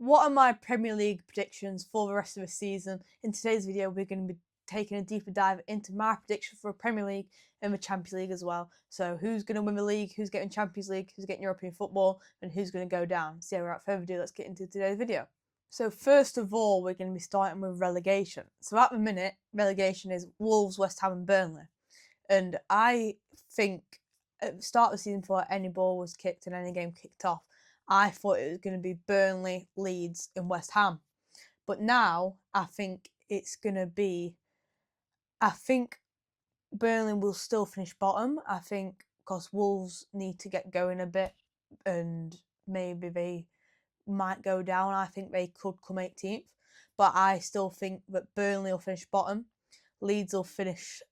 What are my Premier League predictions for the rest of the season? In today's video, we're going to be taking a deeper dive into my prediction for Premier League and the Champions League as well. So who's going to win the league, who's getting Champions League, who's getting European football, and who's going to go down. So without further ado, let's get into today's video. So first of all, we're going to be starting with relegation. So at the minute, relegation is Wolves, West Ham and Burnley. And I think at the start of the season, before any ball was kicked and any game kicked off, I thought it was going to be Burnley, Leeds, and West Ham. But now I think it's going to be. I think Burnley will still finish bottom. I think because Wolves need to get going a bit and maybe they might go down. I think they could come 18th. But I still think that Burnley will finish bottom. Leeds will finish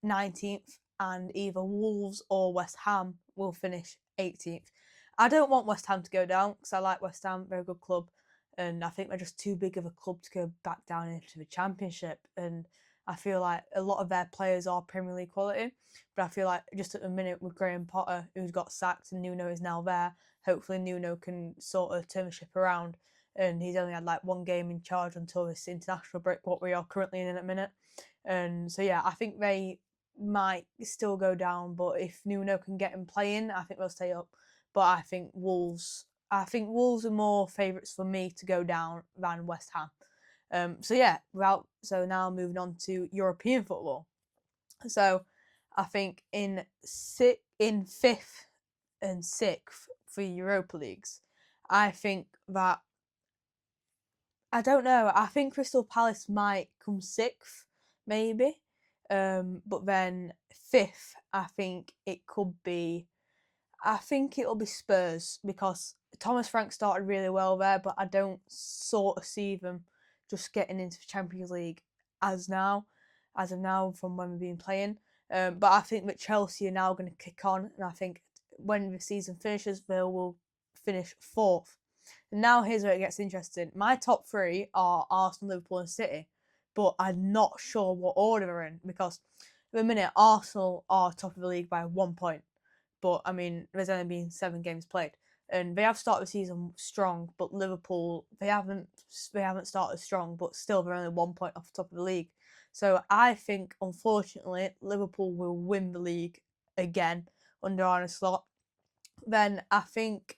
19th, and either Wolves or West Ham will finish 18th. I don't want West Ham to go down because I like West Ham, very good club, and I think they're just too big of a club to go back down into the Championship. And I feel like a lot of their players are Premier League quality, but I feel like just at the minute with Graham Potter, who's got sacked, and Nuno is now there, hopefully Nuno can sort of turn the ship around. And he's only had like one game in charge until this international break, what we are currently in at the minute. And so yeah, I think they might still go down, but if Nuno can get him playing, I think they'll stay up. But I think Wolves are more favourites for me to go down than West Ham. So yeah, so now moving on to European football. So I think in fifth and sixth for Europa Leagues, I think that I don't know. I think Crystal Palace might come sixth, maybe. But then fifth, I think it could be. I think it'll be Spurs because Thomas Frank started really well there, but I don't sort of see them just getting into the Champions League as of now from when we've been playing. But I think that Chelsea are now going to kick on, and I think when the season finishes, they will finish fourth. And now here's where it gets interesting. My top three are Arsenal, Liverpool, and City, but I'm not sure what order they're in because at the minute Arsenal are top of the league by 1 point. But I mean, there's only been 7 games played, and they have started the season strong. But Liverpool, they haven't started strong, but still they're only 1 point off the top of the league. So I think, unfortunately, Liverpool will win the league again under Arne Slot. Then I think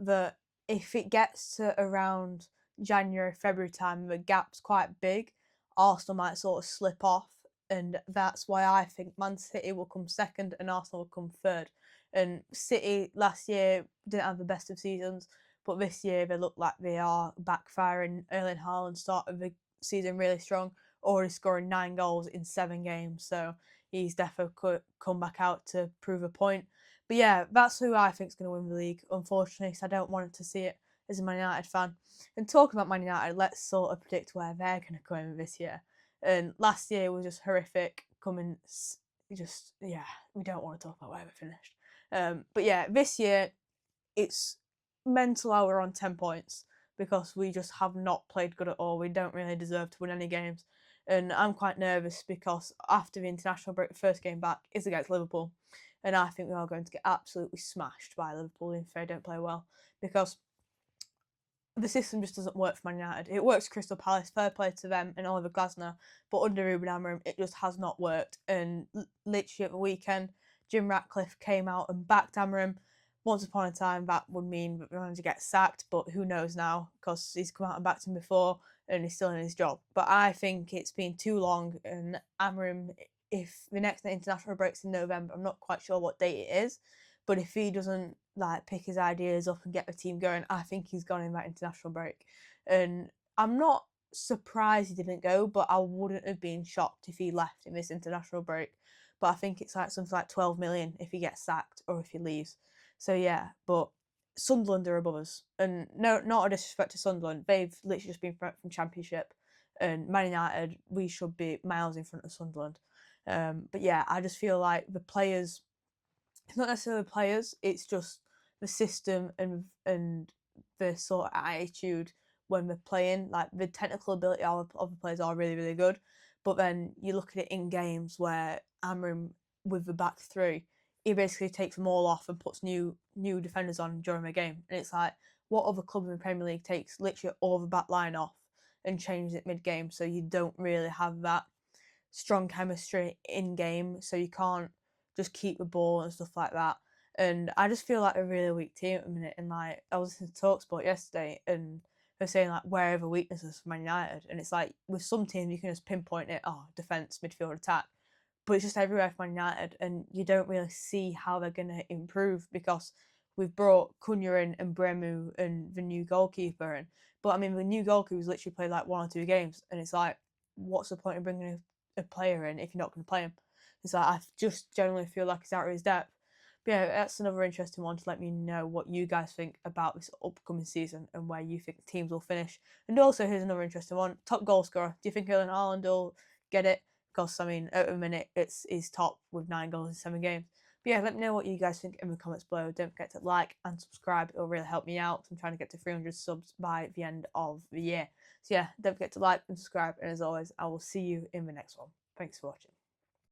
that if it gets to around January, February time, the gap's quite big, Arsenal might sort of slip off. And that's why I think Man City will come second and Arsenal will come third. And City last year didn't have the best of seasons, but this year they look like they are backfiring. Erling Haaland started the season really strong, already scoring 9 goals in 7 games. So he's definitely could come back out to prove a point. But yeah, that's who I think is going to win the league, unfortunately, so I don't want to see it as a Man United fan. And talking about Man United, let's sort of predict where they're going to come in this year. And last year was just horrific, we don't want to talk about where we finished. But yeah, this year, it's mental how we're on 10 points because we just have not played good at all. We don't really deserve to win any games. And I'm quite nervous because after the international break, the first game back is against Liverpool. And I think we are going to get absolutely smashed by Liverpool if they don't play well because the system just doesn't work for Man United. It works Crystal Palace, fair play to them and Oliver Glasner, but under Ruben Amorim, it just has not worked. And literally at the weekend, Jim Ratcliffe came out and backed Amorim. Once upon a time, that would mean that the manager gets sacked, but who knows now because he's come out and backed him before and he's still in his job. But I think it's been too long, and Amorim, if the next international break's in November, I'm not quite sure what date it is, but if he doesn't like pick his ideas up and get the team going, I think he's gone in that international break. And I'm not surprised he didn't go, but I wouldn't have been shocked if he left in this international break. But I think it's like something like 12 million if he gets sacked or if he leaves. So yeah, but Sunderland are above us, and no, not a disrespect to Sunderland. They've literally just been from Championship, and Man United, we should be miles in front of Sunderland. But yeah, I just feel like the players. It's not necessarily the players. It's just the system and the sort of attitude when they're playing. Like the technical ability of the players are really really good, but then you look at it in games where Amorim with the back three, he basically takes them all off and puts new defenders on during the game, and it's like, what other club in the Premier League takes literally all the back line off and changes it mid-game, so you don't really have that strong chemistry in game, so you can't just keep the ball and stuff like that. And I just feel like a really weak team at the minute. And like I was listening to TalkSport yesterday, and they're saying like where are the weaknesses for Man United, and it's like with some teams you can just pinpoint it, oh, defense, midfield, attack, but it's just everywhere for Man United, and you don't really see how they're going to improve because we've brought Cunha in and Bremu and the new goalkeeper in. But I mean, the new goalkeeper's literally played like 1 or 2 games, and it's like, what's the point of bringing a player in if you're not going to play him? It's like I just generally feel like he's out of his depth. But yeah, that's another interesting one to let me know what you guys think about this upcoming season and where you think teams will finish. And also, here's another interesting one: top goal scorer. Do you think Erling Haaland will get it? Because I mean, at the minute, he's top with 9 goals in 7 games. But yeah, let me know what you guys think in the comments below. Don't forget to like and subscribe. It'll really help me out. I'm trying to get to 300 subs by the end of the year. So yeah, don't forget to like and subscribe. And as always, I will see you in the next one. Thanks for watching.